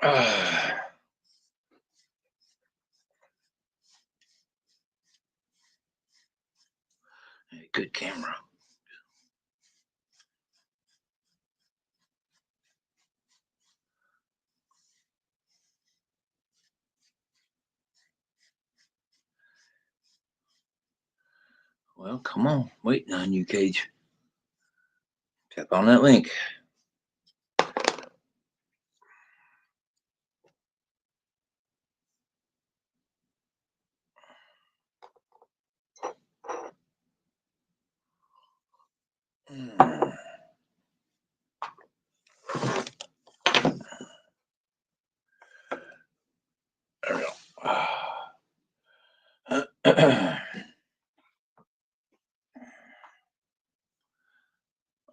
Good camera. Well, come on. Waiting on you, Cage. Tap on that link. There we go.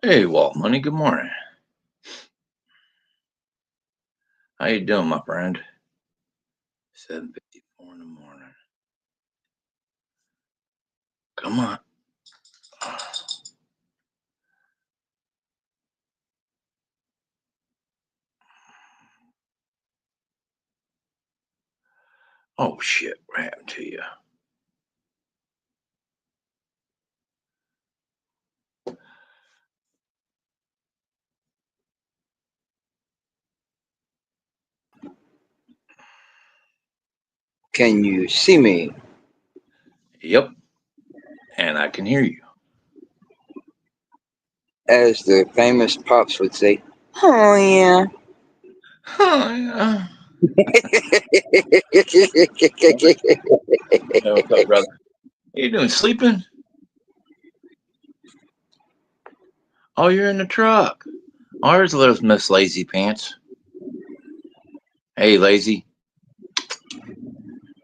Hey, Walt Money. Good morning. How you doing, my friend? 7:54 in the morning. Come on. Oh shit! What happened to you? Can you see me? Yep. And I can hear you. As the famous Pops would say, oh yeah. Oh, yeah. Hey, what's up, brother? How you doing? Sleeping? Oh, you're in the truck. Oh, there's little Miss Lazy Pants. Hey, Lazy.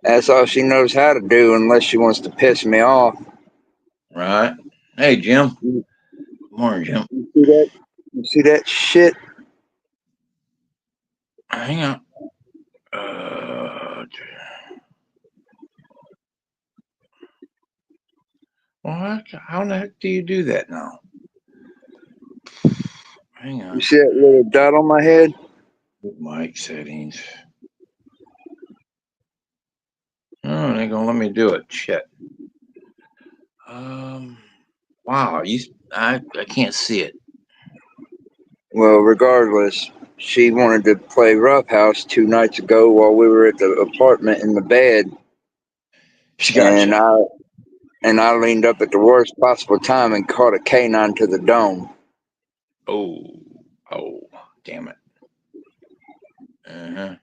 That's all she knows how to do unless she wants to piss me off. Right. Hey, Jim. Good morning, Jim. You see that? You see that shit? Hang on. What? How the heck do you do that now? Hang on. You see that little dot on my head? Mic settings. Oh, they gonna let me do it. Shit. Wow. I can't see it. Well, regardless, she wanted to play Rough House 2 nights ago while we were at the apartment in the bed, She got and you. I leaned up at the worst possible time and caught a canine to the dome. Oh, damn it. Uh-huh.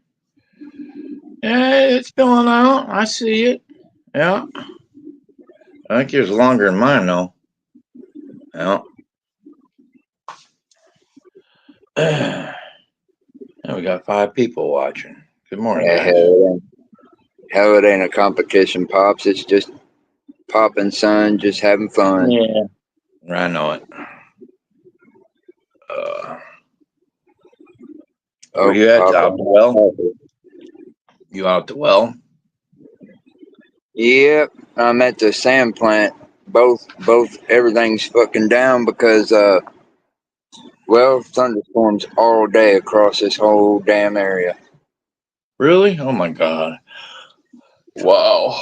Yeah, it's filling out. I see it. Yeah. I think yours longer than mine, though. Yeah. And we got 5 people watching. Good morning, Yeah, guys. hell, it ain't a competition, Pops. It's just Pop and Son just having fun. Yeah. I know it. Where you at? Out the well? You out the well? Yep, I'm at the sand plant. Both, everything's fucking down because, well, thunderstorms all day across this whole damn area. Really? Oh my god. Wow.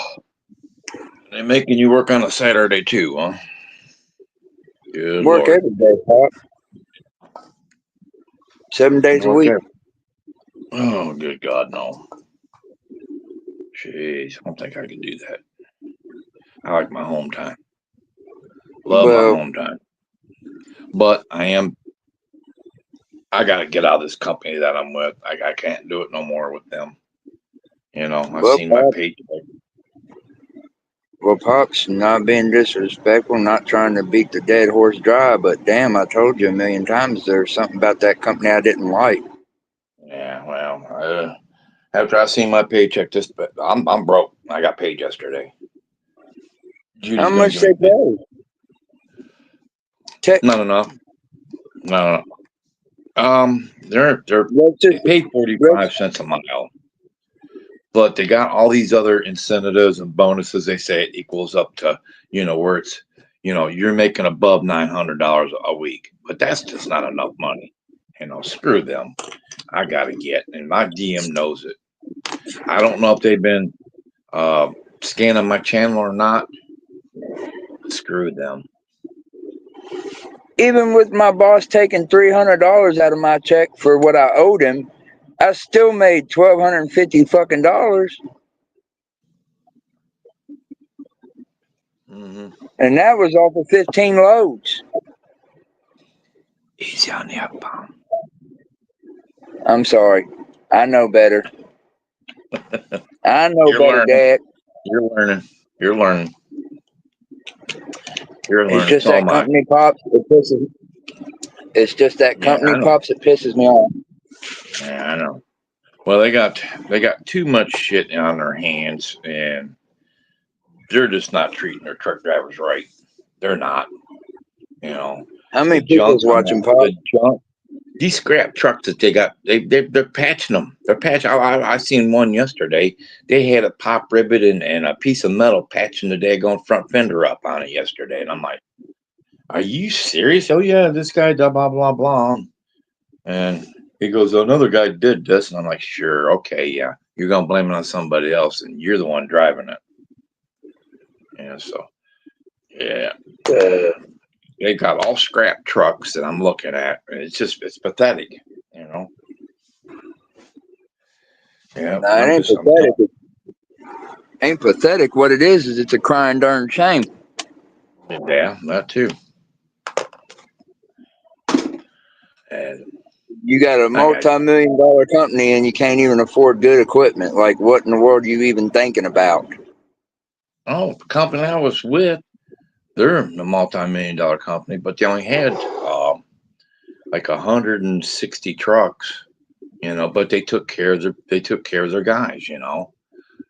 They making you work on a Saturday too, huh? Good Work Lord. every day, Pop. 7 days a week. Oh, good God, no. Jeez, I don't think I can do that. I like my home time. Love my home time. But I got to get out of this company that I'm with. I can't do it no more with them. You know, I've seen my paycheck. Well, Pops, not being disrespectful, not trying to beat the dead horse dry, but damn, I told you a million times there's something about that company I didn't like. Yeah, well, after I seen my paycheck, I'm broke. I got paid yesterday. How much they pay? Not enough. No. They pay 45 cents a mile, but they got all these other incentives and bonuses. They say it equals up to, where it's, you're making above $900 a week, but that's just not enough money. Screw them. I gotta get, and my DM knows it. I don't know if they've been scanning my channel or not. Screw them. Even with my boss taking $300 out of my check for what I owed him, I still made $1,250 fucking dollars. Mm-hmm. And that was off of 15 loads. Easy on the up. I'm sorry. I know better. I know You're better, learning. Dad. You're learning. You're learning. You're It's learning. just So that am I. company pops. It's just that Yeah, company I know. pops that pisses me off. Yeah, I know. Well, they got too much shit on their hands, and they're just not treating their truck drivers right. They're not. You know, How the many junk people's on watching Pop? the junk. These scrap trucks that they got, they're patching them. They're patching. I seen one yesterday. They had a pop rivet and a piece of metal patching the daggone front fender up on it yesterday, and I'm like, "Are you serious?" Oh yeah, this guy blah blah blah blah. And he goes, "Another guy did this," and I'm like, "Sure, okay, yeah. You're gonna blame it on somebody else, and you're the one driving it." Yeah, so yeah. They got all scrap trucks that I'm looking at, and it's pathetic, you know. Yeah, No, it ain't I'm done. pathetic. It ain't pathetic. What it is it's a crying darn shame. Yeah, that too. And You got a I got multi-million-dollar company and you can't even afford good equipment. Like, what in the world are you even thinking about? the company I was with, they're a multi-million-dollar company, but they only had like 160 trucks, you know. But they took care of their guys, you know.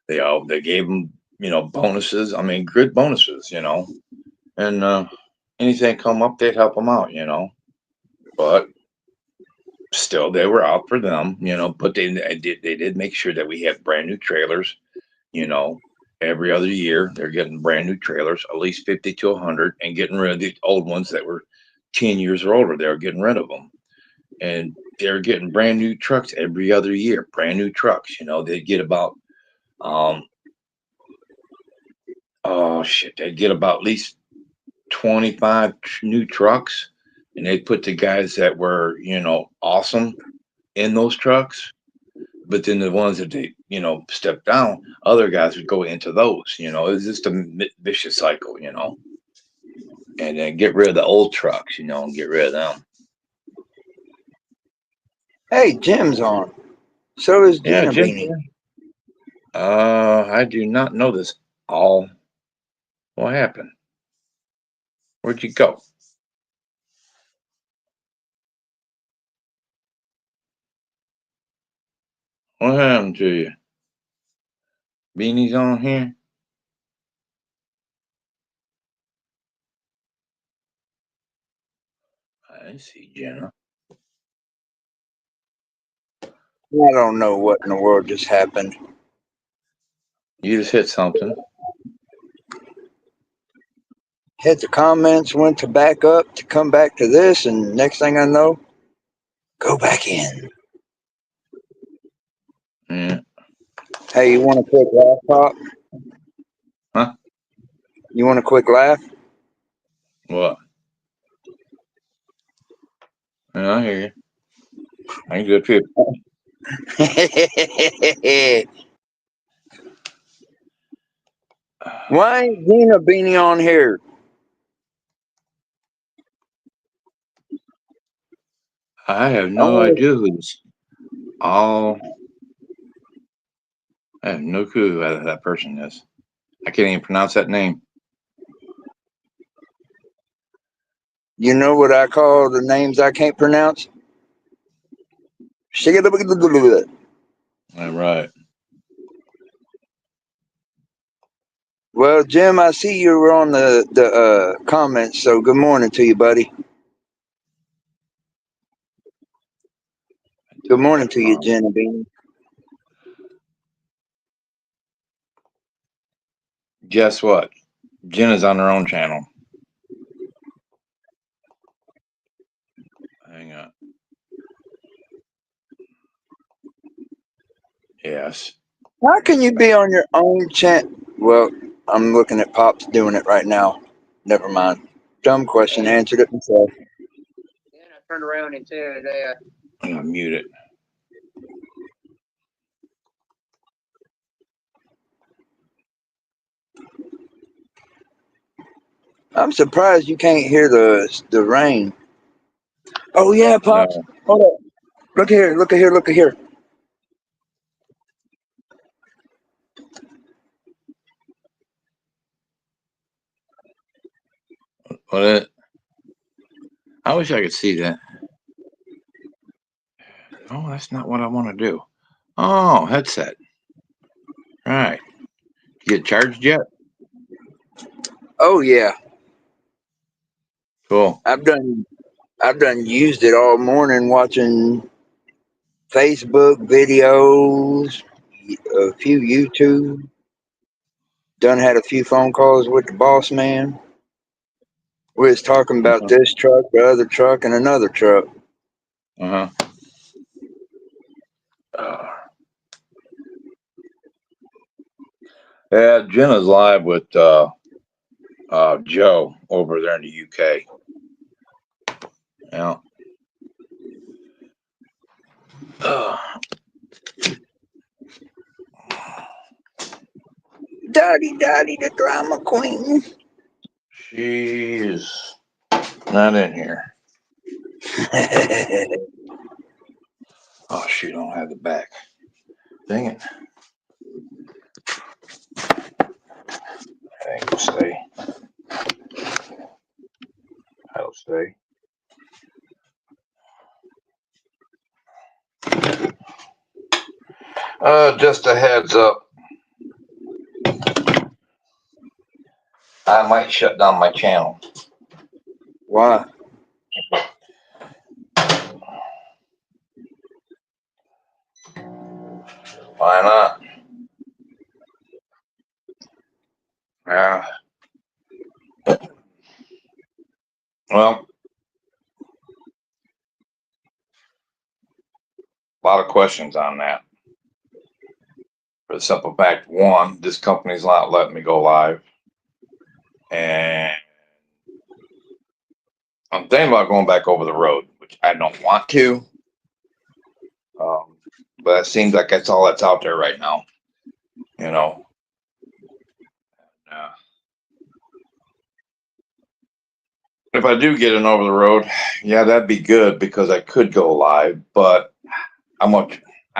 They gave them, you know, bonuses. I mean, good bonuses, you know, and anything come up, they'd help them out, you know. But still, they were out for them, you know. But they did make sure that we had brand new trailers, you know. Every other year, they're getting brand new trailers, at least 50 to 100, and getting rid of the old ones that were 10 years or older. They were getting rid of them, and they're getting brand new trucks every other year. Brand new trucks, you know. They get about um oh shit, they get about at least 25 new trucks, and they put the guys that were, you know, awesome in those trucks. But then the ones that they, you know, step down, other guys would go into those. You know, it's just a vicious cycle, you know. And then get rid of the old trucks, you know, and get rid of them. Hey, Jim's on. So is Yeah, Gina Jim. Beanie. I do not know this all. What happened? Where'd you go? What happened to you? Beanie's on here. I see Jenna. I don't know what in the world just happened. You just hit something. Hit the comments, went to back up to come back to this, and next thing I know, go back in. Yeah. Hey, you want a quick laugh, Pop? Huh? You want a quick laugh? What? Yeah, I hear you. I can do it too. Why ain't Gina Beanie on here? I have I no want idea who this all. I have no clue who that person is. I can't even pronounce that name. You know what I call the names I can't pronounce? All right. Well, Jim, I see you were on the comments, so good morning to you, buddy. Good morning to you, Jenna Bean. Guess what? Jenna's on her own channel. Hang on. Yes. How can you be on your own channel? Well, I'm looking at Pops doing it right now. Never mind. Dumb question. Answered it myself. Then I turned around and said, I'm gonna mute it. I'm surprised you can't hear the rain. Oh yeah, Pops. No. Hold up. Look here. Look at here. Look at here. What? I wish I could see that. No, that's not what I want to do. Oh, headset. Right. You get charged yet? Oh yeah. Cool. I've done used it all morning watching Facebook videos, a few YouTube. Done had a few phone calls with the boss man. We was talking about this truck, the other truck, and another truck. Uh-huh. Yeah, Jenna's live with Joe over there in the UK. Yeah. Daddy, the drama queen. She's not in here. Oh, shoot, I don't have the back. Dang it. Hang on, stay. I'll stay. Just a heads up. I might shut down my channel. Why? Why not? Yeah. Well, a lot of questions on that. For the simple fact, one, this company's not letting me go live. And I'm thinking about going back over the road, which I don't want to. But it seems like that's all that's out there right now. You know. If I do get an over the road, yeah, that'd be good because I could go live, but I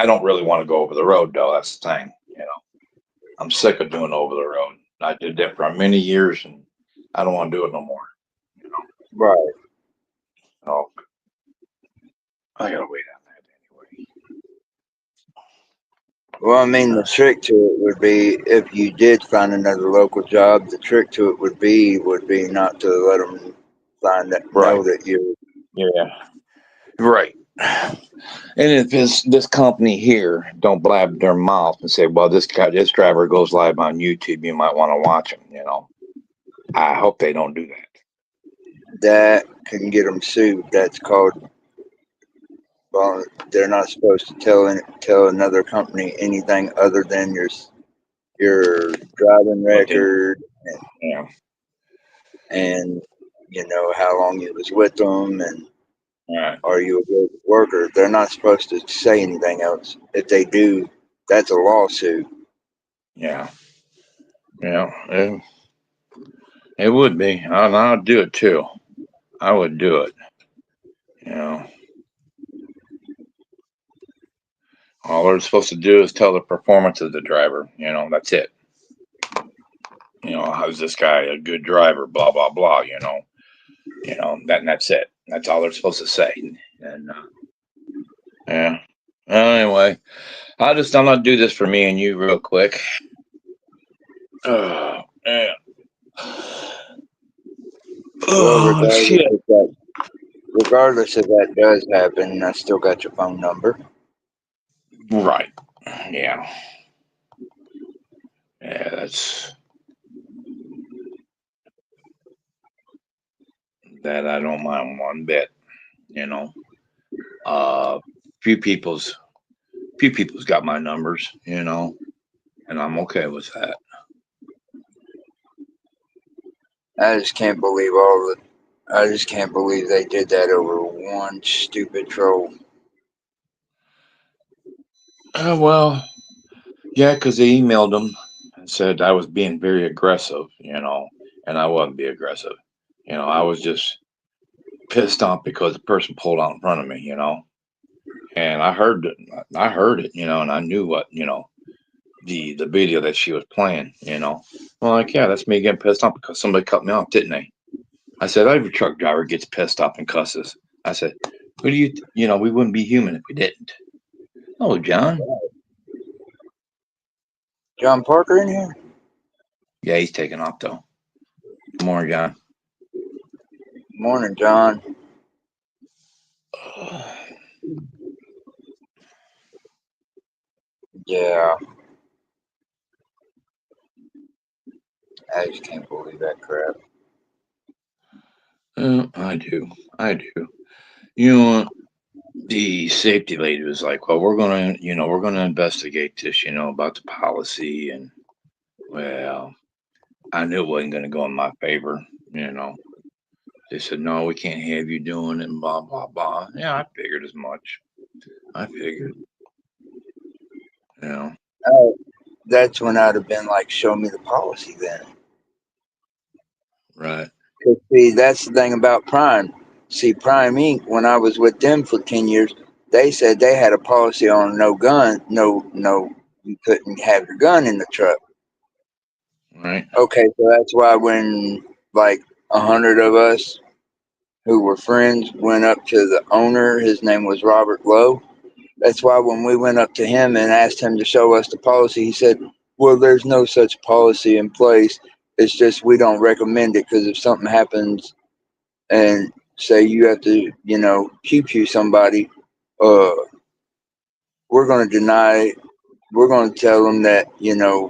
don't really want to go over the road though. That's the thing, you know. I'm sick of doing over the road. I did that for many years and I don't want to do it no more. You know. Right. So I gotta wait on that anyway. Well, I mean, the trick to it would be if you did find another local job. The trick to it would be not to let them know that you. Yeah. Right. And if this company here don't blab their mouth and say, well, this driver goes live on YouTube, you might want to watch him, you know. I hope they don't do that. That can get them sued. That's called. Well, they're not supposed to tell another company anything other than your driving record Yeah. and you know how long you was with them and Right. are you a good worker. They're not supposed to say anything else. If they do, that's a lawsuit. Yeah. Yeah. It would be. I'd do it too. I would do it. You know. All they're supposed to do is tell the performance of the driver. You know, that's it. You know, how's this guy a good driver? Blah blah blah. You know, that's it. That's all they're supposed to say. And yeah. Anyway, I'm gonna do this for me and you real quick. Oh, yeah. Well, Oh shit. regardless if that does happen, I still got your phone number. Right. Yeah. Yeah, that's that I don't mind one bit, you know. Few people's few people's got my numbers, you know, and I'm okay with that. I just can't believe all the. I just can't believe they did that over one stupid troll. Well, yeah, because they emailed them and said I was being very aggressive, you know, and I wasn't being aggressive. You know, I was just pissed off because the person pulled out in front of me, you know, and I heard it, you know, and I knew what, you know, the video that she was playing, you know. Well, like, yeah, that's me getting pissed off because somebody cut me off, didn't they? I said, every truck driver gets pissed off and cusses. I said, who do you, you know, we wouldn't be human if we didn't. Oh, John. John Parker in here? Yeah, he's taking off though. Good morning, John. Morning, John. Yeah, I just can't believe that crap. I do. I do. You know, the safety lady was like, well, we're going to investigate this, you know, about the policy. And, well, I knew it wasn't going to go in my favor, you know. They said, no, we can't have you doing it and blah, blah, blah. Yeah, I figured as much. I figured, you know. That's when I'd have been like, show me the policy then. Right. 'Cause see, that's the thing about Prime. See, Prime Inc., when I was with them for 10 years, they said they had a policy on no gun, no, you couldn't have your gun in the truck. Right. Okay, so that's why when like 100 of us who were friends went up to the owner, his name was Robert Lowe. That's why when we went up to him and asked him to show us the policy, he said, well, there's no such policy in place. It's just we don't recommend it because if something happens and say you have to, pew somebody, uh, we're going to deny, we're going to tell them that,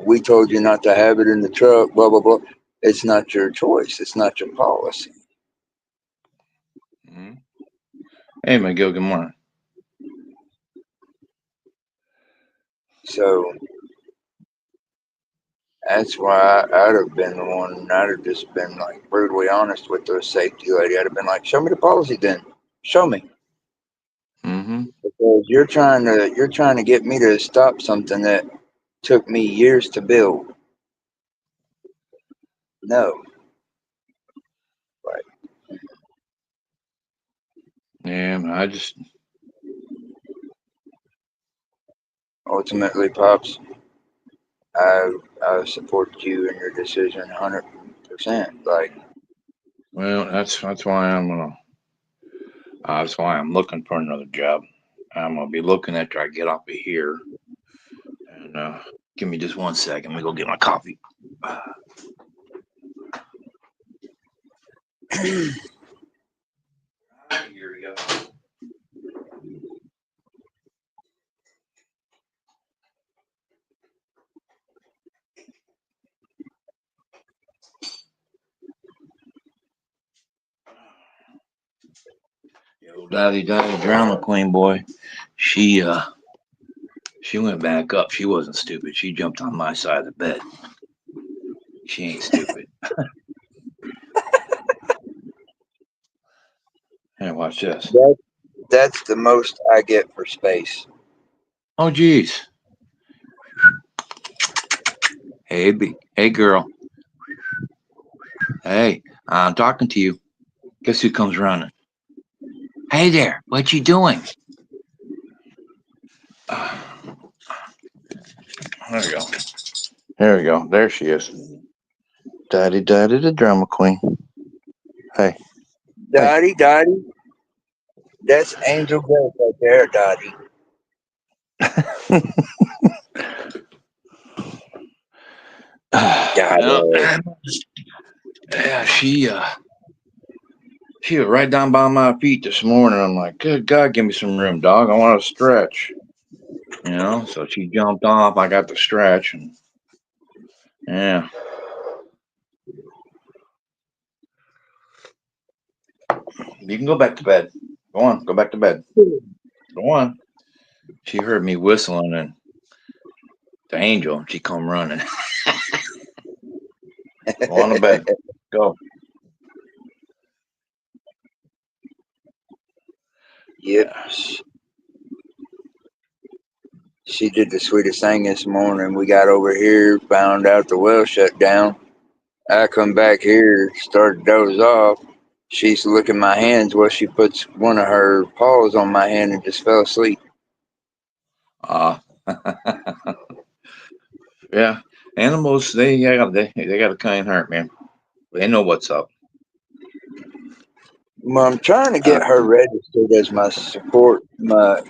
we told you not to have it in the truck, blah, blah, blah. It's not your choice. It's not your policy. Mm-hmm. Hey, McGill, good morning. So that's why I'd have been the one. I'd have just been like brutally honest with the safety lady. I'd have been like, "Show me the policy, then. Show me." Mm-hmm. Because you're trying to get me to stop something that took me years to build. No, right? Yeah, I just. Ultimately, pops, I support you in your decision 100%. Like, Well, that's why I'm gonna. That's why I'm looking for another job. I'm gonna be looking after I get off of here. And give me just 1 second. Let me go get my coffee. Here we go. Yo, Daddy Drama Queen boy. She she went back up. She wasn't stupid. She jumped on my side of the bed. She ain't stupid. Hey, watch this. that's the most I get for space. Oh, geez. Hey, girl. Hey, I'm talking to you. Guess who comes running? Hey there. What you doing? There we go. There we go. There she is. Daddy, the drama queen. Hey. Dottie, that's Angel Grace right there, Dottie. Yeah, yeah, she was right down by my feet this morning. I'm like, good God, give me some room, dog. I want to stretch. You know, so she jumped off. I got the stretch, and yeah. You can go back to bed. Go on, go back to bed. Go on. She heard me whistling and the angel. She come running. Go on to bed. Go. Yep. She did the sweetest thing this morning. We got over here, found out the well shut down. I come back here, started to doze off. She's licking my hands while she puts one of her paws on my hand and just fell asleep. Yeah. Animals, they got a kind heart, man. They know what's up. Well, I'm trying to get her registered as my support, my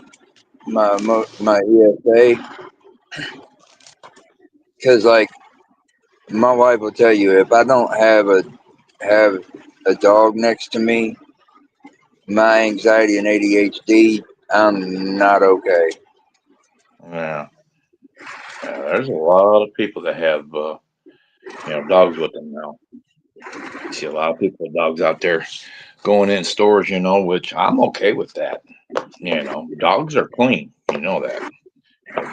ESA, because like my wife will tell you, if I don't have a dog next to me, my anxiety and ADHD, I'm not okay. Yeah. There's a lot of people that have dogs with them now. You see a lot of people with dogs out there going in stores, which I'm okay with that. Dogs are clean. You know that.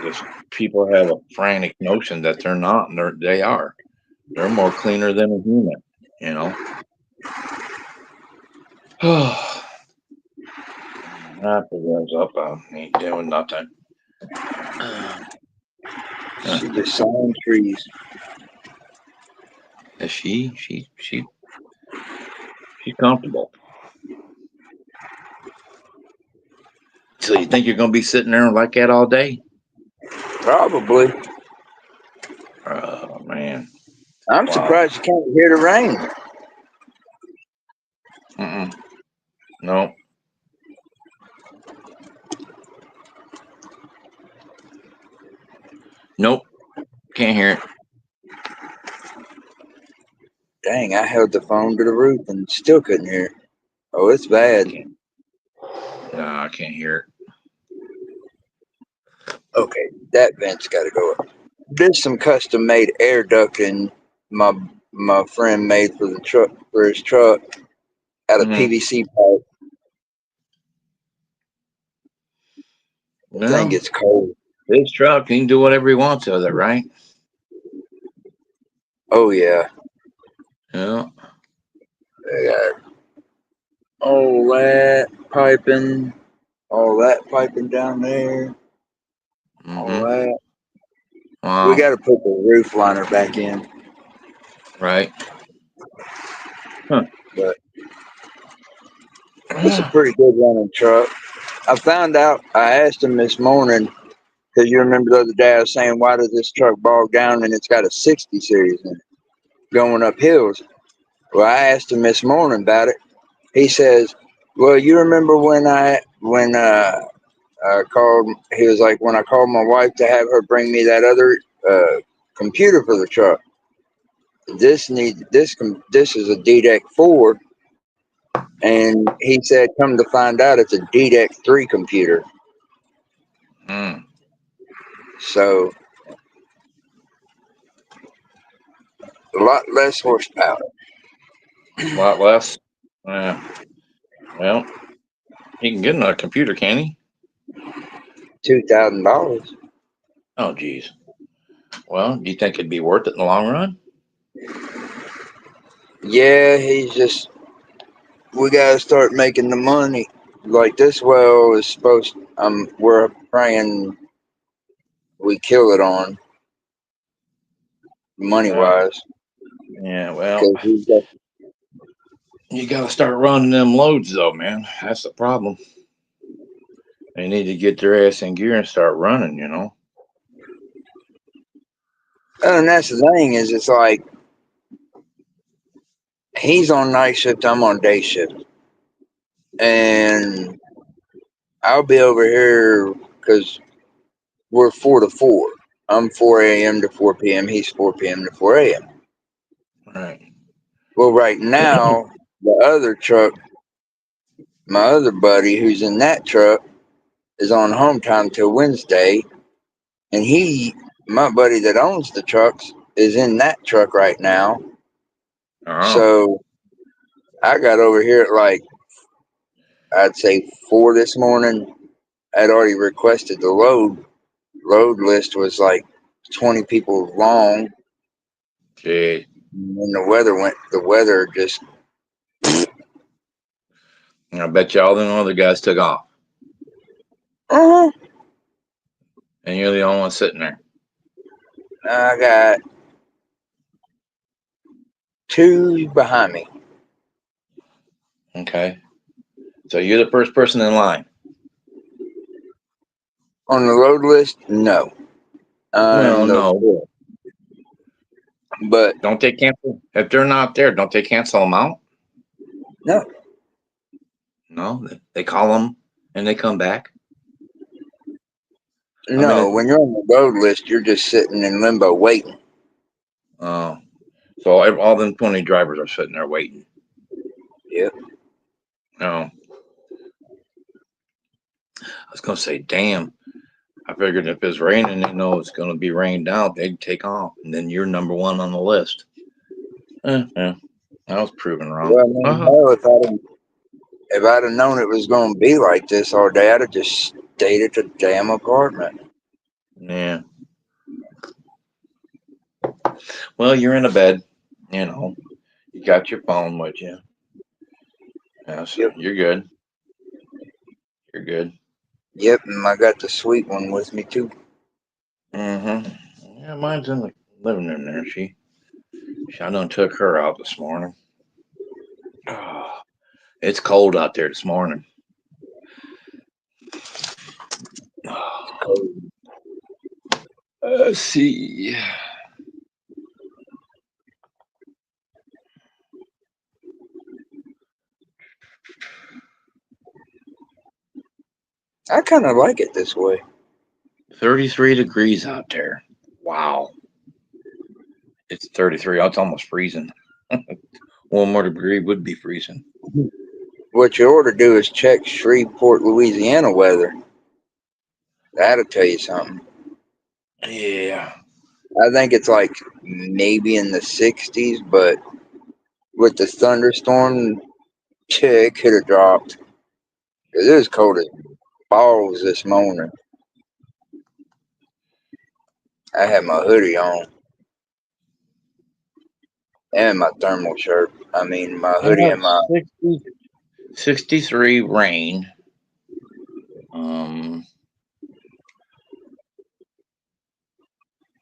Just people have a frantic notion that they're not, and they are. They're more cleaner than a human. You know. That goes up. I ain't doing nothing. She just sawing trees. She's comfortable. So you think you're gonna be sitting there like that all day? Probably. Oh man. I'm surprised you can't hear the rain. No. Nope. Can't hear it. Dang, I held the phone to the roof and still couldn't hear it. Oh, it's bad. No, I can't hear it. Okay, that vent's got to go up. There's some custom made air ducting my friend made for the truck for his truck out of PVC pipe. No. Thing gets cold. His truck, he can do whatever he wants with it, right? Oh yeah. Yeah. They got all that piping down there. All that. Wow. We got to put the roof liner back in. Right. Huh. But it's a pretty good running truck. I found out, I asked him this morning, because you remember the other day I was saying, why does this truck bog down and it's got a 60 series in it, going up hills? Well, I asked him this morning about it. He says, well, you remember when I called, he was like, when I called my wife to have her bring me that other computer for the truck. This is a DDEC 4, and he said, come to find out, it's a DDEC 3 computer. So a lot less horsepower. A lot less. Well, he can get another computer, can he? $2,000. Oh, geez. Well, do you think it'd be worth it in the long run? Yeah, we gotta start making the money. Like this well is supposed, we're praying we kill it on, money wise. Yeah, well, you gotta start running them loads though, man. That's the problem. They need to get their ass in gear and start running, And that's the thing is, it's like he's on night shift, I'm on day shift, and I'll be over here because we're 4 to 4. I'm 4 a.m. to 4 p.m. He's 4 p.m. to 4 a.m. Right. Well, right now, the other truck, my other buddy who's in that truck, is on home time till Wednesday, and my buddy that owns the trucks, is in that truck right now. So I got over here at like, I'd say 4 this morning, I'd already requested the load. Load list was like 20 people long. Gee. And when the weather just, I bet you all the other guys took off. uh-huh. And you're the only one sitting there. I got 2 behind me. Okay. So you're the first person in line. On the load list, no. Well, no. But Don't they cancel? If they're not there, don't they cancel them out? no, No. They call them and they come back. no. When you're on the load list, you're just sitting in limbo waiting. Oh. So all them 20 drivers are sitting there waiting. Yep. No. I was going to say, damn. I figured if it's raining, they know it's going to be rained out. They'd take off. And then you're number one on the list. Yeah. I was proven wrong. Well, I mean, hell, if I'd have known it was going to be like this all day, I'd have just stayed at the damn apartment. Yeah. Well, you're in a bed. You know, you got your phone with you. Yeah, so Yep. you're good. You're good. Yep, and I got the sweet one with me too. Mm-hmm. Yeah, mine's in the living room there. I done took her out this morning. Oh, it's cold out there this morning. Oh, let's see. I kind of like it this way. 33 degrees out there. Wow. It's 33. It's almost freezing. One more degree would be freezing. What you ought to do is check Shreveport, Louisiana weather. That'll tell you something. Yeah. I think it's like maybe in the 60s, but with the thunderstorm, it could have dropped. It was cold as balls this morning. I had my hoodie on and my thermal shirt. I mean, my hoodie and my 63 rain.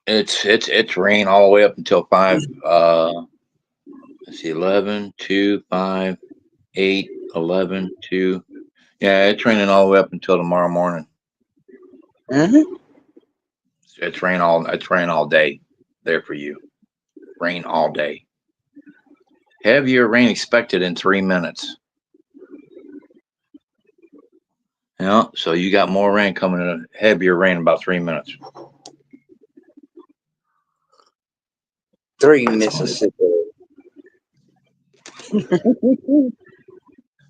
It's rain all the way up until 5. Let's see, 11, 2, 5, 8, 11, 2. Yeah, it's raining all the way up until tomorrow morning. Mm-hmm. It's rain all day there for you. Rain all day. Heavier rain expected in 3 minutes. Yeah, so you got more rain coming in, heavier rain in about 3 minutes. 3 Mississippi.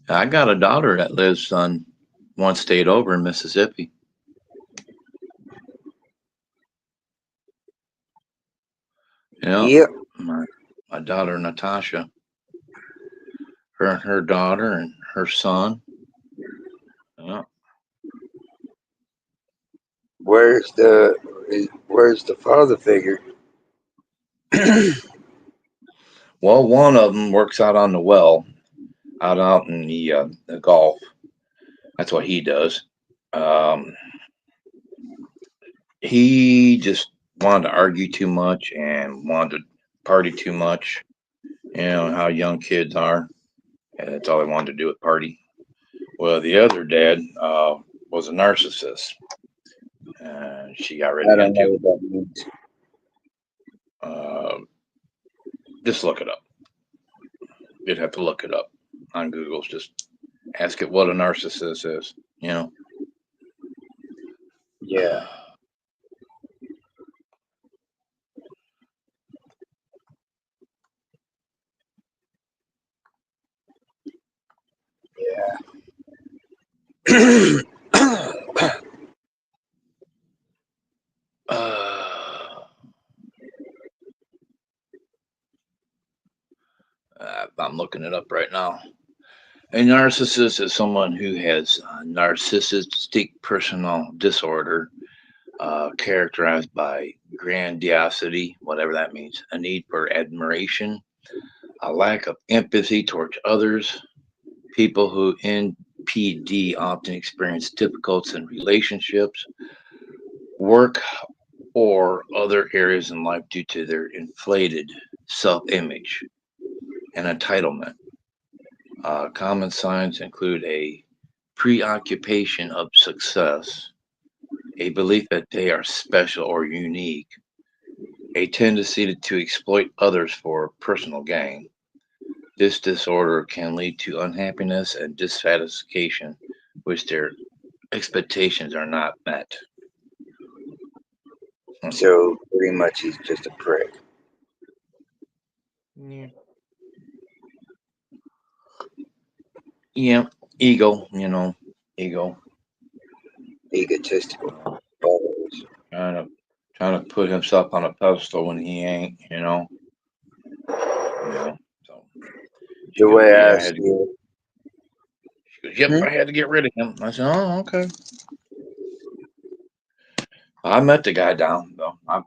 I got a daughter that lives on one state over in Mississippi. Yeah, Yep. my daughter Natasha, her daughter and her son. Yeah. Where's the father figure? Well, one of them works out on the well, out in the Gulf. That's what he does. He just wanted to argue too much and wanted to party too much. You know how young kids are. And that's all they wanted to do, with party. Well, the other dad was a narcissist. And she got rid I of him don't know too. what that means. Just look it up. You'd have to look it up on Google. Just ask it what a narcissist is. You know. Yeah. Yeah. I'm looking it up right now. A narcissist is someone who has narcissistic personal disorder, characterized by grandiosity, whatever that means, a need for admiration, a lack of empathy towards others. People who NPD often experience difficulties in relationships, work, or other areas in life due to their inflated self image and entitlement. Common signs include a preoccupation of success, a belief that they are special or unique, a tendency to exploit others for personal gain. This disorder can lead to unhappiness and dissatisfaction, which their expectations are not met. So pretty much he's just a prick. Yeah. Yeah, ego, ego. Egotistical. Always. Trying to trying to put himself on a pedestal when he ain't. So she The goes, way yeah, I I had see to get. it. She goes, yep, Hmm? I had to get rid of him. I said, oh, okay. I met the guy down though. I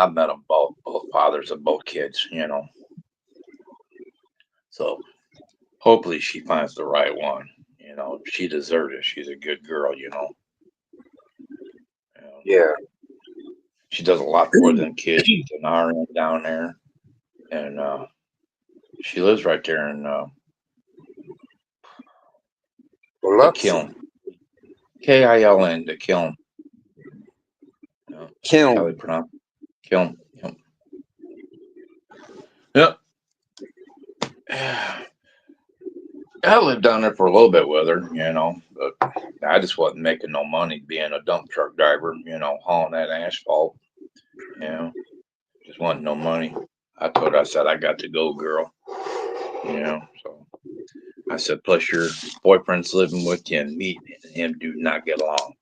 met them both fathers of both kids. So hopefully she finds the right one. She deserves it. She's a good girl. You know. Yeah. She does a lot for them kids. She's an RN down there, and she lives right there in the Biloxi. Kiln, Kiln, the Kiln. That's how they Kiln. pronounce it. Kiln. Yep. I lived down there for a little bit with her, but I just wasn't making no money being a dump truck driver, hauling that asphalt, you know, just wasn't no money. I said, I got to go, girl. So I said, plus your boyfriend's living with you and me and him do not get along.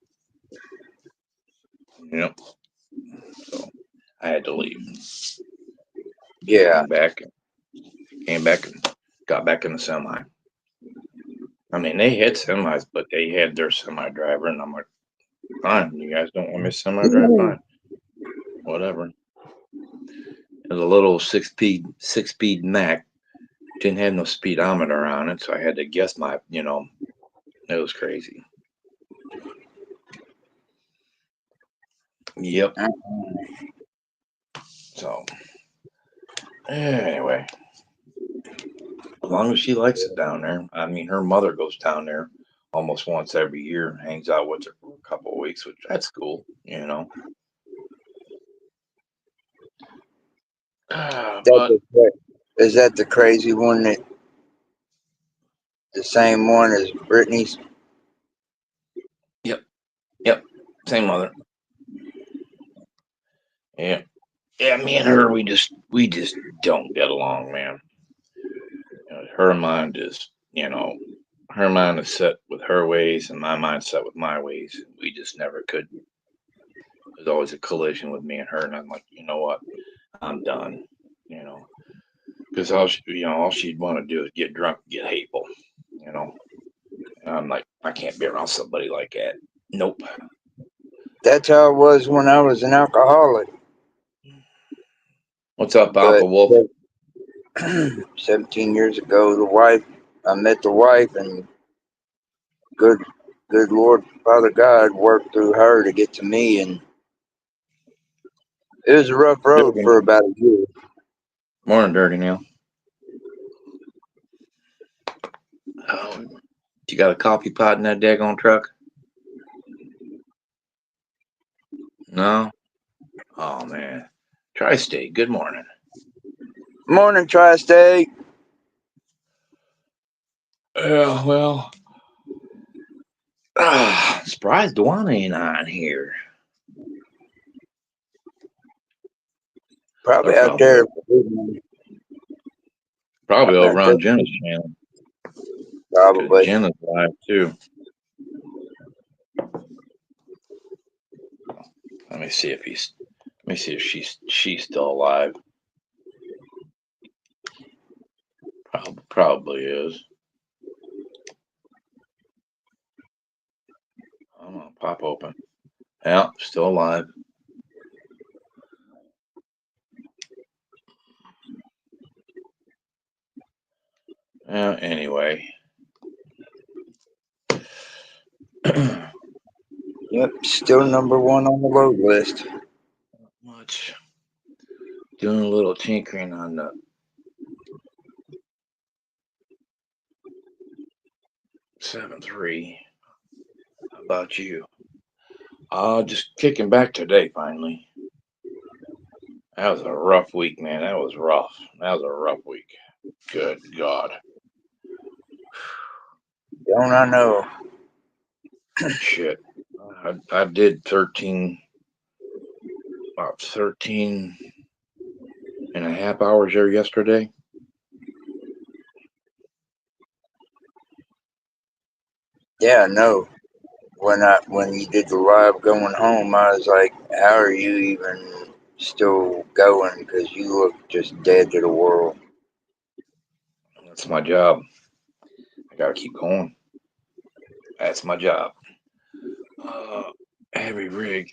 So I had to leave. Yeah. Came back, came back and got back in the semi. I mean, they had semis, but they had their semi driver, and I'm like, fine, you guys don't want me semi drive, fine, whatever. It was a little six speed Mac. Didn't have no speedometer on it, so I had to guess it was crazy. Yep. So anyway, as long as she likes it down there. I mean, her mother goes down there almost once every year, hangs out with her for a couple of weeks, which that's cool. But Is that the crazy one that the same one as Brittany's? yep, yep, same mother. Yeah, yeah. Me and her, we just don't get along, man. Her mind her mind is set with her ways, and my mind set with my ways. We just never could. There's always a collision with me and her, and I'm like, you know what? I'm done. You know, because all she'd want to do is get drunk, and get hateful. You know, and I'm like, I can't be around somebody like that. Nope. That's how it was when I was an alcoholic. What's up, But Alpha Wolf? 17 years ago, I met the wife, and good, good Lord, Father God worked through her to get to me, and it was a rough road Dirty. for about a year. Morning, Dirty Neil. Oh, you got a coffee pot in that daggone truck? No. Oh man. Tri-State. Good morning. Morning, Tri-State. Yeah, well, surprised Dwana ain't on here. They're Probably out probably there. over, probably Probably out over there. on Jenna's channel because Probably. Jenna's live too. Let me see if he's. Let me see if she's still alive. Probably is. Pop open. Yeah, still alive. Anyway. Yep, still number one on the load list. Much. Doing a little tinkering on the 7.3. How about you? Just kicking back today finally. That was a rough week, man. That was rough. That was a rough week. Good God. Don't I know? Shit. I did 13 and a half hours there yesterday. Yeah, no. When you did the live going home, I was like, how are you even still going? Because you look just dead to the world. That's my job. I gotta keep going. That's my job. Heavy rig.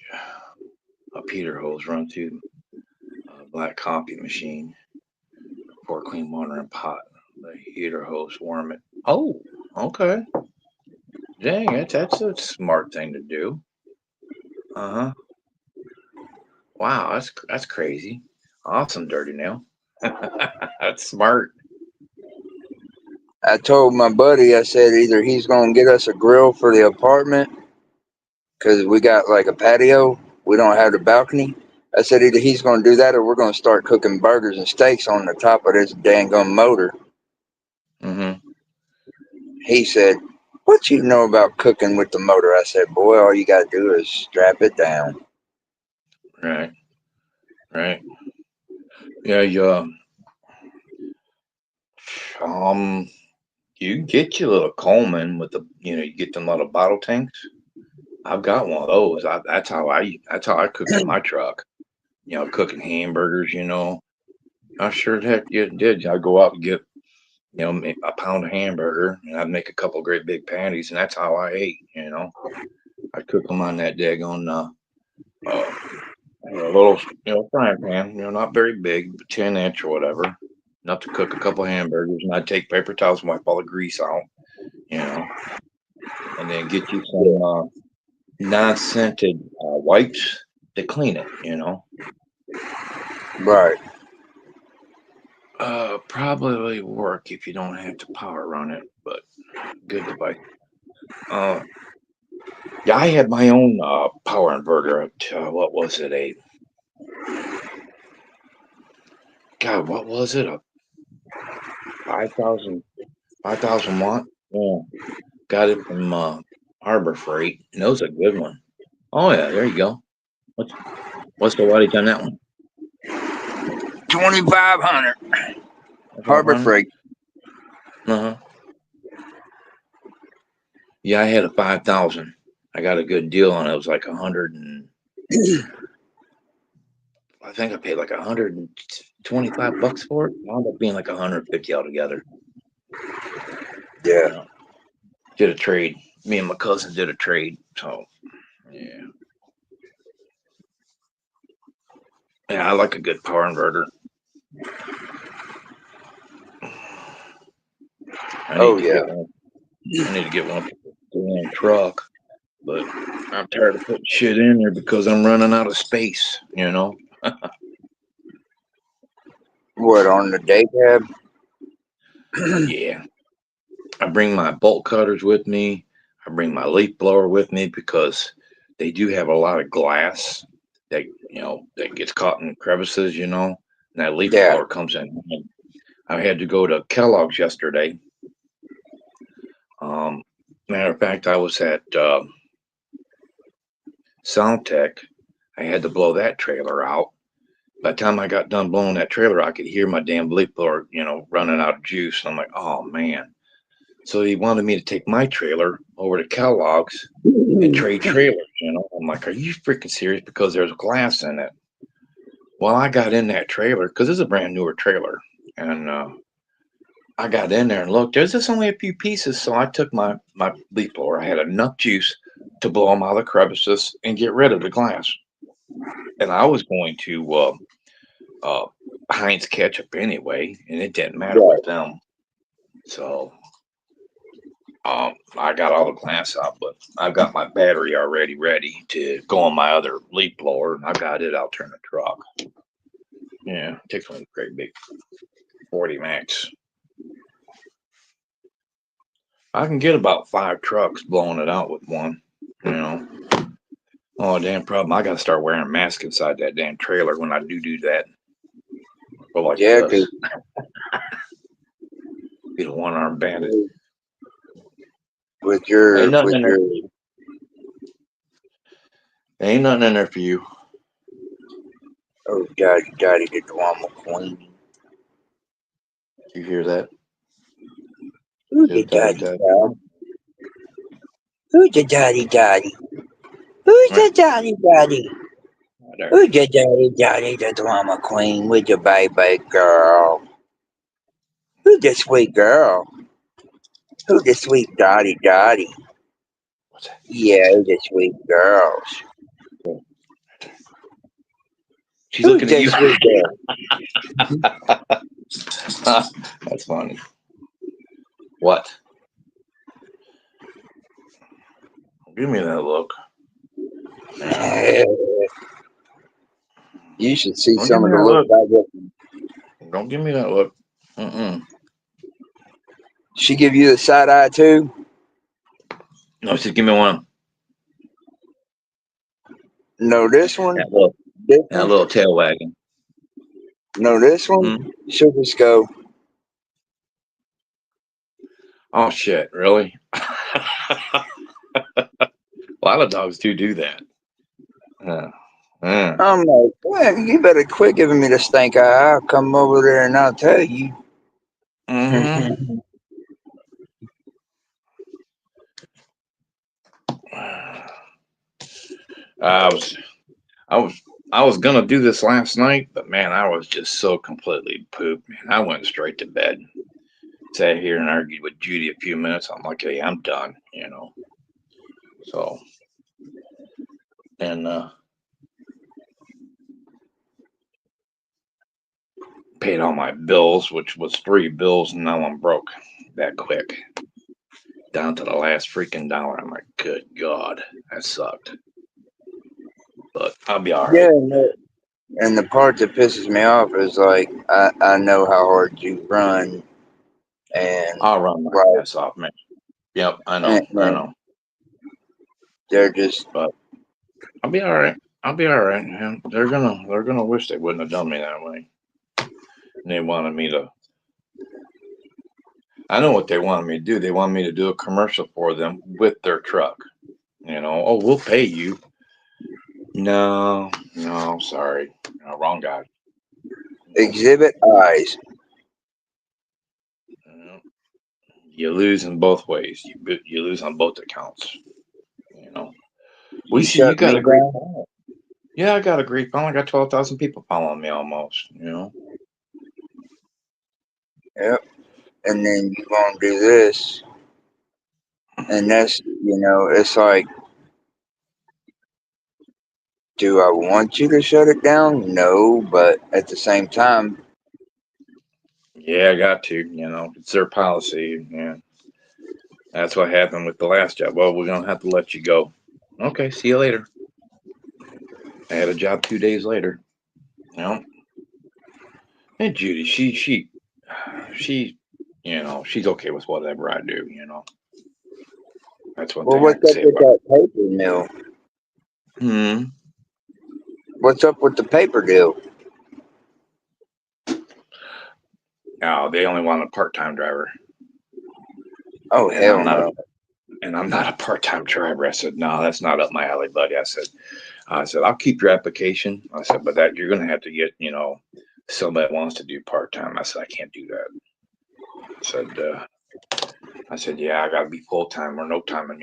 A Peter hose run through a black coffee machine. Pour clean water in pot. The heater hose warm it. Oh, okay. Dang, that's a smart thing to do. Uh-huh. Wow, that's crazy. Awesome, Dirty Nail. That's smart. I told my buddy, I said either he's going to get us a grill for the apartment because we got like a patio. We don't have the balcony. I said either he's going to do that or we're going to start cooking burgers and steaks on the top of this dang motor. Mm-hmm. He said, what you know about cooking with the motor? I said, boy, all you got to do is strap it down. Right. Right. Yeah, you you get your little Coleman with the you get them little bottle tanks. I've got one of those. That's how I cook in my truck. Cooking hamburgers. I sure the heck did. I'd go out and get a pound of hamburger, and I'd make a couple of great big patties, and that's how I ate. I'd cook them on that daggone a little frying pan. Not very big, but 10-inch or whatever. Enough to cook a couple of hamburgers, and I'd take paper towels and wipe all the grease out. And then get you some non-scented wipes to clean it. Right. Probably work if you don't have to power run it, but good device. Yeah, I had my own power inverter at what was it? What was it? A 5,000 watt? Yeah, got it from Harbor Freight, and that was a good one. Oh yeah, there you go. What's the wattage on that one? 2,500. Harbor Freight. Uh-huh. Yeah, I had a 5,000. I got a good deal on it. It was like 100 and I think I paid like $125 for it. It wound up being like 150 altogether. Yeah. Did a trade. Me and my cousin did a trade. So yeah. Yeah, I like a good power inverter. I need to get one for the truck, but I'm tired of putting shit in there because I'm running out of space. What, on the day cab? Yeah. I bring my bolt cutters with me. I bring my leaf blower with me because they do have a lot of glass that that gets caught in crevices. And that leaf blower comes in. I had to go to Kellogg's yesterday. Matter of fact, I was at Soundtech. I had to blow that trailer out. By the time I got done blowing that trailer, I could hear my damn leaf blower, running out of juice. And I'm like, oh man. So he wanted me to take my trailer over to Kellogg's and trade trailers. I'm like, are you freaking serious? Because there's glass in it. Well, I got in that trailer because it's a brand newer trailer, and I got in there and looked. There's just only a few pieces, so I took my leaf blower. I had enough juice to blow them out of the crevices and get rid of the glass. And I was going to Heinz ketchup anyway, and it didn't matter Right. with them. So I got all the glass out, but I've got my battery already ready to go on my other leaf blower, and I've got it out there in the truck. Yeah, it takes one great big 40 max. I can get about 5 trucks blowing it out with one, you know. Oh, damn problem. I got to start wearing a mask inside that damn trailer when I do that. Go like Yeah, this. because Be the one-armed bandit. with your Ain't nothing in there for you. oh daddy the drama queen. You hear that? Who's Your your daddy daddy. daddy? Who's your daddy daddy? Who's your daddy daddy? There. Who's your daddy daddy the drama queen with your baby girl? Who's the sweet girl? Who's the sweet daddy daddy? What's that? Yeah, who's the sweet girls? She's Who's looking at the you. sweet girl? That's funny. What? Give me that look. You should see Don't some give of me the that look I get. Don't give me that look. Mm-mm. She give you the side eye too? No, just give me one. No, this one. That little, This that one. little tail wagging. No, this one. Mm. She'll just go. Oh shit! Really? A lot of dogs do that. I'm like, well, you better quit giving me the stink eye. I'll come over there and I'll tell you. Mm-hmm. I was, I was, I was gonna do this last night, but man, I was just so completely pooped. Man, I went straight to bed. Sat here and argued with Judy a few minutes. I'm like, hey, I'm done. So, and paid all my bills, which was 3 bills, and now I'm broke that quick. Down to the last freaking dollar. I'm like, good God, that sucked. But I'll be all right. Yeah, and the part that pisses me off is like I know how hard you run, and I'll run my like, ass off, man. Yep, I know, and they're just But I'll be all right. I'll be all right. Man. They're gonna wish they wouldn't have done me that way. And they wanted me to. I know what they wanted me to do. They wanted me to do a commercial for them with their truck. Oh, we'll pay you. No, sorry. No, wrong guy. exhibit eyes. You lose in both ways. You lose on both accounts. We You see you shut got me a great down. follow. Yeah, I got a great follow. I got 12,000 people following me almost. Yep. And then you gonna do this, and that's it's like, do I want you to shut it down? No, but at the same time, Yeah, I got to. It's their policy. Yeah, that's what happened with the last job. Well, we're gonna have to let you go. Okay, see you later. I had a job 2 days later. And Judy, she, she's okay with whatever I do. That's one well, thing I what's can up say with about. that paper mill? What's up with the paper deal? No, they only want a part-time driver. Oh, And hell no. I'm not a part-time driver. I said, no, that's not up my alley, buddy. I said, I'll keep your application. I said, but that you're going to have to get, somebody that wants to do part-time. I said, I can't do that. I said, yeah, I got to be full-time or no time. And,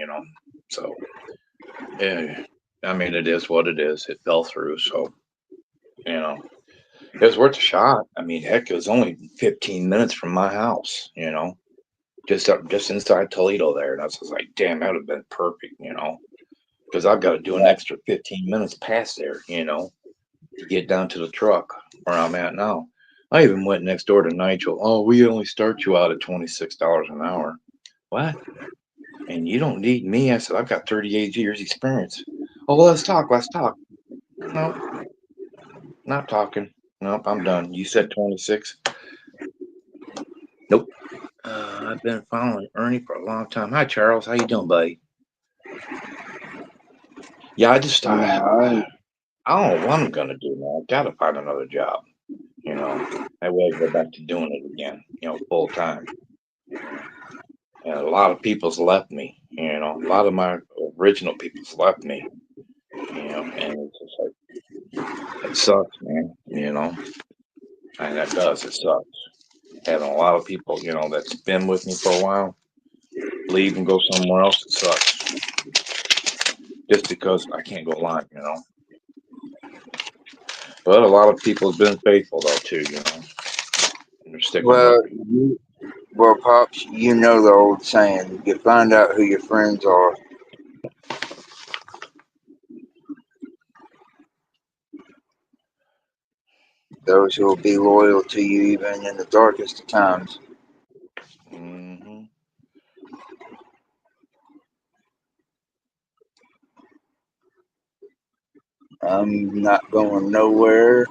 so, yeah, I mean, it is what it is. It fell through. So, it was worth a shot. I mean, heck, it was only 15 minutes from my house, just inside Toledo there. And I was like, damn, that would have been perfect. because I've got to do an extra 15 minutes past there, to get down to the truck where I'm at now. I even went next door to Nigel. Oh, we only start you out at $26 an hour. What? And you don't need me. I said, I've got 38 years experience. Oh, well, let's talk. Let's talk. No, not talking. Nope, I'm done. You said 26. Nope. I've been following Ernie for a long time. Hi, Charles. How you doing, buddy? Yeah, I don't know what I'm gonna do now. I've got to find another job. That way I go back to doing it again. Full time. And a lot of people's left me. A lot of my original people's left me. And it's just like it sucks, man. And that does. It sucks. Having a lot of people, that's been with me for a while, leave and go somewhere else. It sucks. Just because I can't go on. But a lot of people have been faithful though too. And they're sticking with me. Well, Pops, you know the old saying, you find out who your friends are. Those who will be loyal to you even in the darkest of times. Mm-hmm. I'm not going nowhere.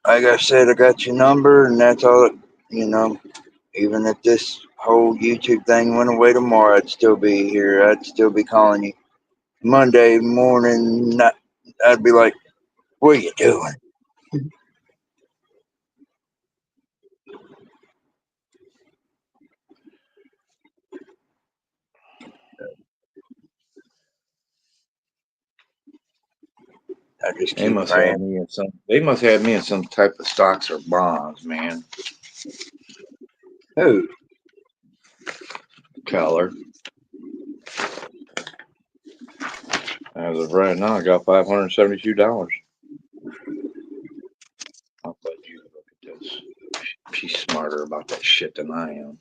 Like I said, I got your number, and that's all. Even if this whole YouTube thing went away tomorrow, I'd still be here. I'd still be calling you. Monday morning, I'd be like, what are you doing? I just They keep must have praying. me in some. They must have me in some type of stocks or bonds, man. Who? Keller. As of right now, I got $572. I'll let you look at this. She's smarter about that shit than I am.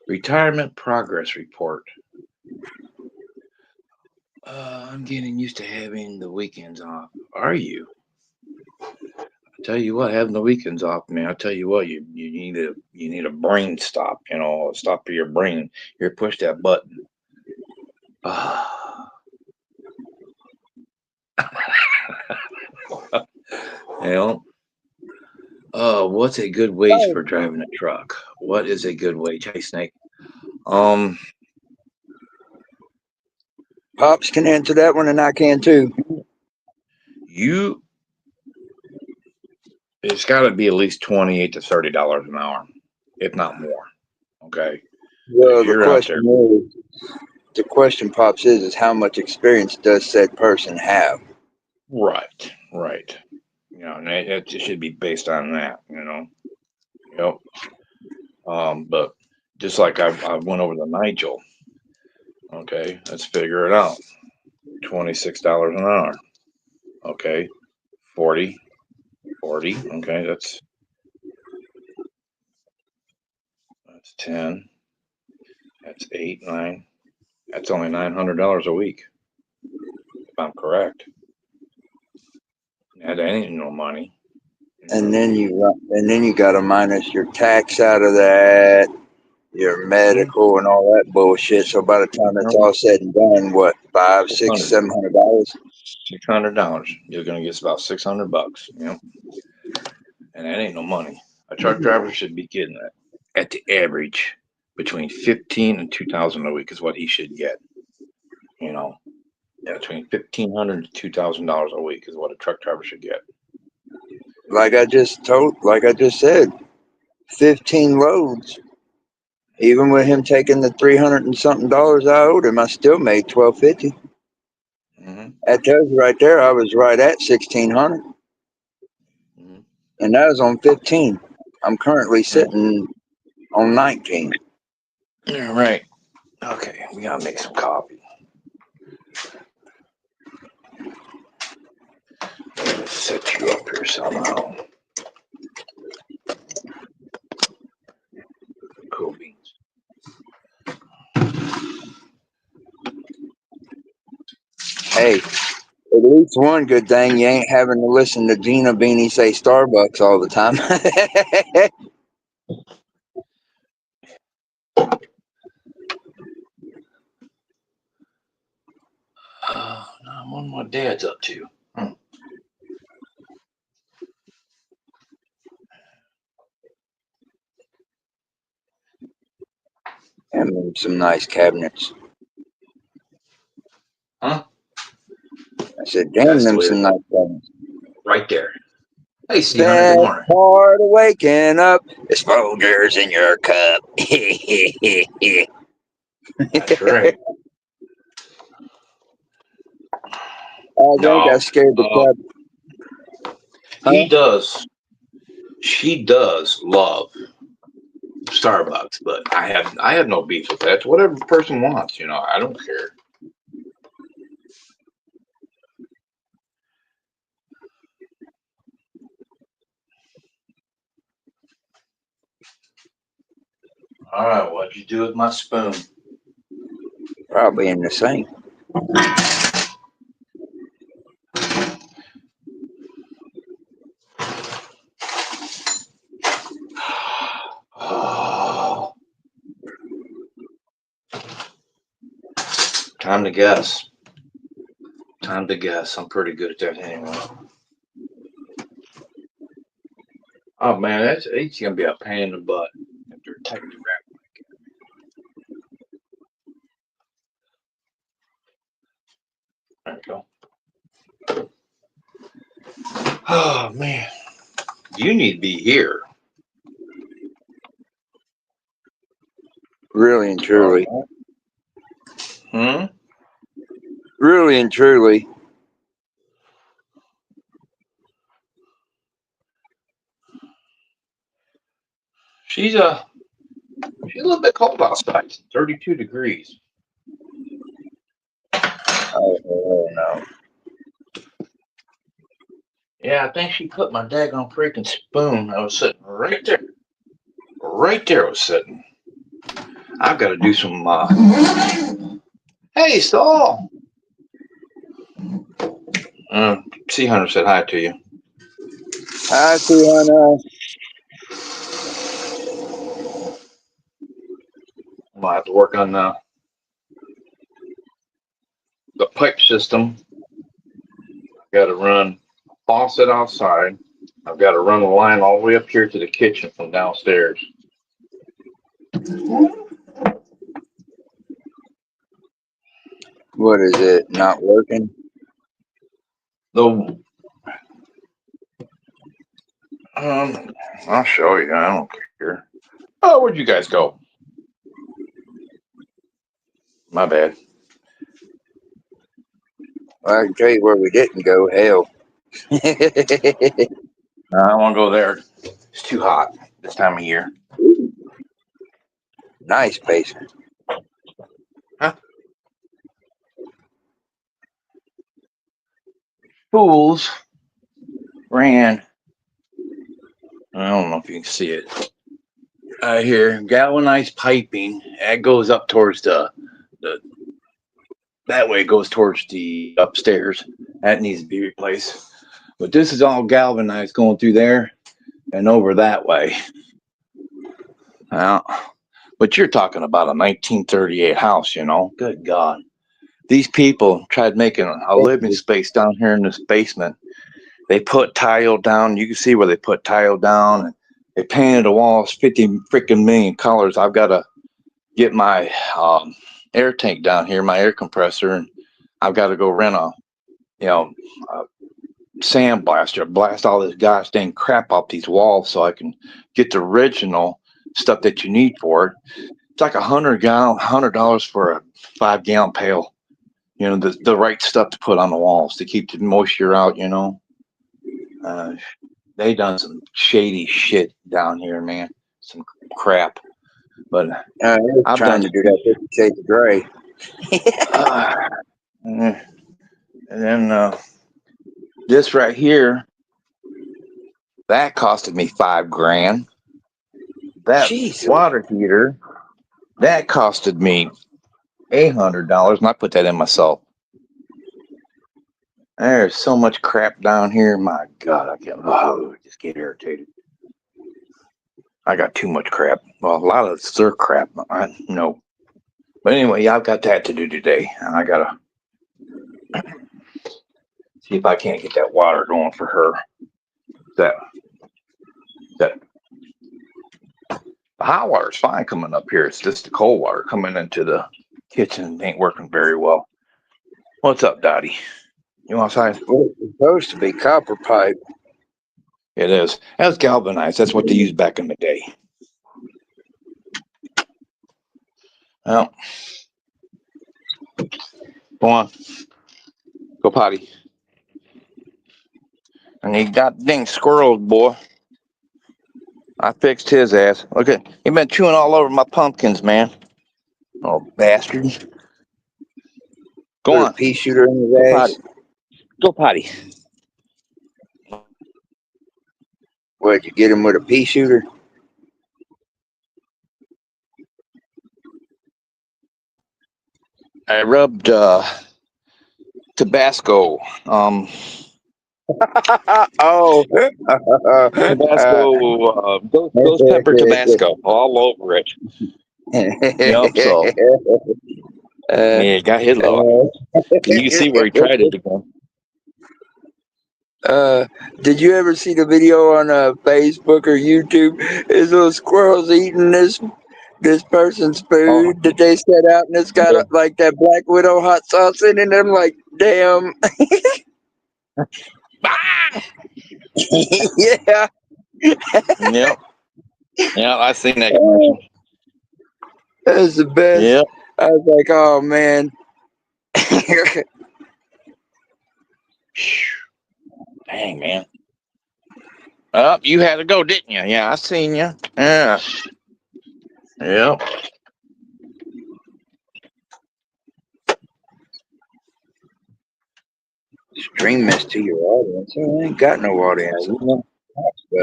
Retirement progress report. I'm getting used to having the weekends off. Are you? I tell you what, having the weekends off, man. I tell you what, you need a brain stop. A stop for your brain. Here, push that button. you know, what's a good wage for driving a truck? What is a good wage? Hey, Snake. Um, Pops can answer that one, and I can too. you it's got to be at least $28 to $30 an hour, if not more. Okay, Well, because you're out there, the question, Pops, is how much experience does said person have? right, right. And it should be based on that. Yep. But just like I went over to Nigel. Okay, let's figure it out. $26 an hour. Okay, 40, 40. Okay, that's 10. That's 8, 9. That's only $900 a week, if I'm correct. That ain't no money. And then you got to minus your tax out of that, your medical, and all that bullshit. So by the time it's all said and done, what, $500, $600, $700? $600. You're gonna get about $600. And that ain't no money. A truck driver should be getting that at the average between 15 and 2,000 a week is what he should get. Between $1,500 to $2,000 a week is what a truck driver should get. Like I just said, 15 loads. Even with him taking the $300 and something I owed him, I still made $1,250. Mm-hmm. That tells you right there, I was right at 1,600, and that was on 15. I'm currently sitting on 19. Yeah, right. Okay, we gotta make some coffee. Let's set you up here somehow. Cool beans. Hey, at least one good thing, you ain't having to listen to Gina Beanie say Starbucks all the time. I wonder what Dad's up to. And some nice cabinets. Huh? I said, damn, That's the them way to some go. nice cabinets. Right there. Hey, C Hunter, good Best morning. part of waking up is Folgers in your cup. That's right. I think I No, scared the crap. he does. She does love Starbucks, but I have no beef with that. It's whatever the person wants, you know. I don't care. All right, what'd you do with my spoon? Probably in the sink. Oh, time to guess. Time to guess. I'm pretty good at that anyway. Oh man, it's gonna be a pain in the butt if they're taking the rap. There we go. Oh man, you need to be here. Really and truly. Hmm. Really and truly. She's a little bit cold outside. It's 32 degrees. Oh no. Yeah, I think she put my daggone freaking spoon. I was sitting right there. Right there, I was sitting. I've got to do some. Hey, Saul. C Hunter said hi to you. I see, Hannah. I'm gonna have to work on the pipe system. I've got to run a faucet outside. I've got to run a line all the way up here to the kitchen from downstairs. What is it? Not working? The I'll show you. I don't care. Oh, where'd you guys go? My bad. Well, I can tell you where we didn't go. Hell. I don't want to go there. It's too hot this time of year. Nice basement. Huh? Fools ran. I don't know if you can see it. Here, galvanized piping. That goes up towards the that way it goes towards the upstairs. That needs to be replaced. But this is all galvanized going through there and over that way. Now, but you're talking about a 1938 house, you know. Good God. These people tried making a living space down here in this basement. They put tile down. You can see where they put tile down. And they painted the walls 50 freaking million colors. I've got to get my air tank down here, my air compressor, and I've got to go rent a sandblaster, blast all this gosh dang crap off these walls so I can get the original stuff that you need for it. It's like $100 for a 5-gallon pail. You know, the right stuff to put on the walls to keep the moisture out, you know. They done some shady shit down here, man. Some crap. But I'm trying to do that 50 Shades of Grey. And then this right here, that costed me $5,000. That Jeez. water heater, that costed me $800, and I put that in myself. There's so much crap down here. My God, I can't. Oh, just get irritated. I got too much crap. Well, a lot of it's their crap. I know. But anyway, yeah, I've got that to do today. And I gotta see if I can't get that water going for her. That the hot water's fine coming up here. It's just the cold water coming into the kitchen ain't working very well. What's up, Dottie? You outside? Well, it's supposed to be copper pipe. It is. That's galvanized. That's what they used back in the day. Well, go on. Go potty. And he got dang squirrels, boy. I fixed his ass. Look at he been chewing all over my pumpkins, man. Oh bastard. Go Put a on. pea shooter in his Go ass. potty. Go potty. What, you get him with a pea shooter? I rubbed Tabasco. Oh. Tabasco, ghost pepper Tabasco all over it. Yep, so yeah, got his low. You can see where he tried it again. Did you ever see the video on Facebook or YouTube? There's little squirrels eating this person's food that they set out, and it's got like that Black Widow hot sauce in it. And I'm like, damn. Yeah. Yep. Yeah, I seen that commercial. That's the best. Yep. I was like, oh man. Dang, man. You had to go, didn't you? Yeah, I seen you. Yeah. Yep. Stream this to your audience. I ain't got no audience. You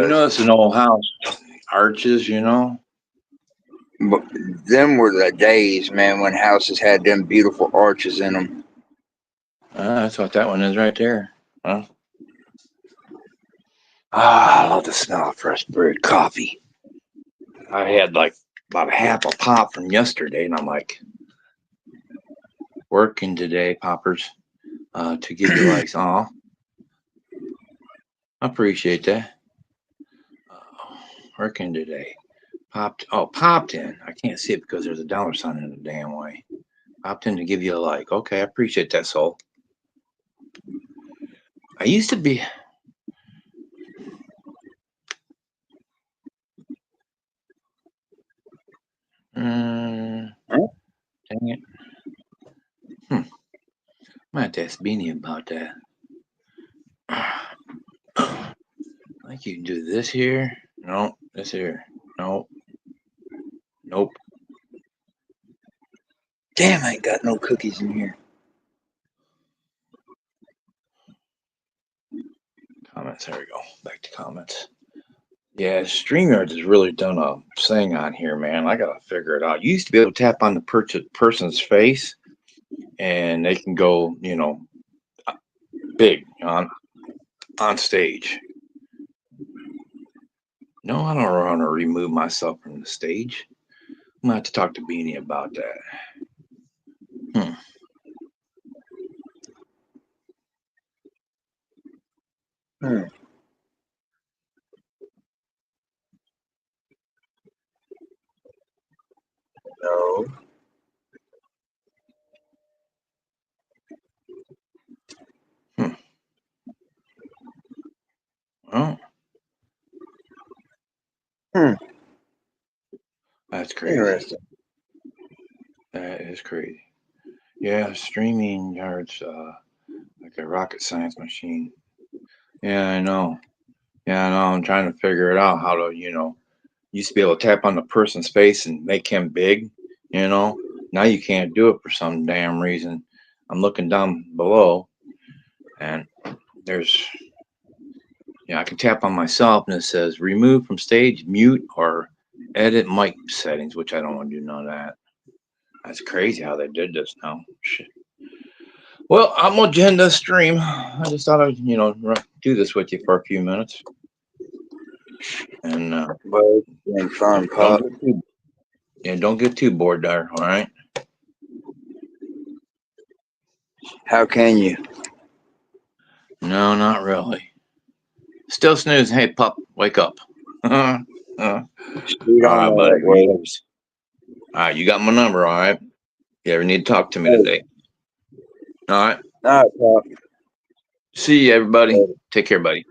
know, it's an old house. Arches, you know. But them were the days, man, when houses had them beautiful arches in them. That's what that one is right there. Huh? I love the smell of fresh brewed coffee. I had like about a half a pop from yesterday, and I'm like, working today, poppers, to give you likes. Aw, I appreciate that. Working today. Popped in. I can't see it because there's a dollar sign in the damn way. Popped in to give you a like. Okay, I appreciate that, soul. I used to be. Dang it. I might have to ask Beanie about that. I think you can do this here. No, this here. No. Nope. Damn, I ain't got no cookies in here. Comments. There we go. Back to comments. Yeah, StreamYard has really done a thing on here, man. I gotta figure it out. You used to be able to tap on the person's face, and they can go, you know, big on stage. No, I don't want to remove myself from the stage. I'm gonna have to talk to Beanie about that. No. Oh. That's crazy. Interesting. That is crazy. Yeah, StreamYard's like a rocket science machine. Yeah, I know. Yeah, I know. I'm trying to figure it out how to, you know, used to be able to tap on the person's face and make him big, you know. Now you can't do it for some damn reason. I'm looking down below and there's, I can tap on myself and it says remove from stage, mute, or edit mic settings, which I don't want to do none of that. That's crazy how they did this now. Shit. Well, I'm gonna end the stream. I just thought I'd, do this with you for a few minutes, and Well, it's been fun, Pop. don't get too bored there. All right. How can you? No, not really. Still snooze. Hey, pup, wake up. All Scoot on right, that buddy. way. All right, you got my number. All right. You ever need to talk to me today? All right. All right, Pop. See you, everybody. Take care, buddy.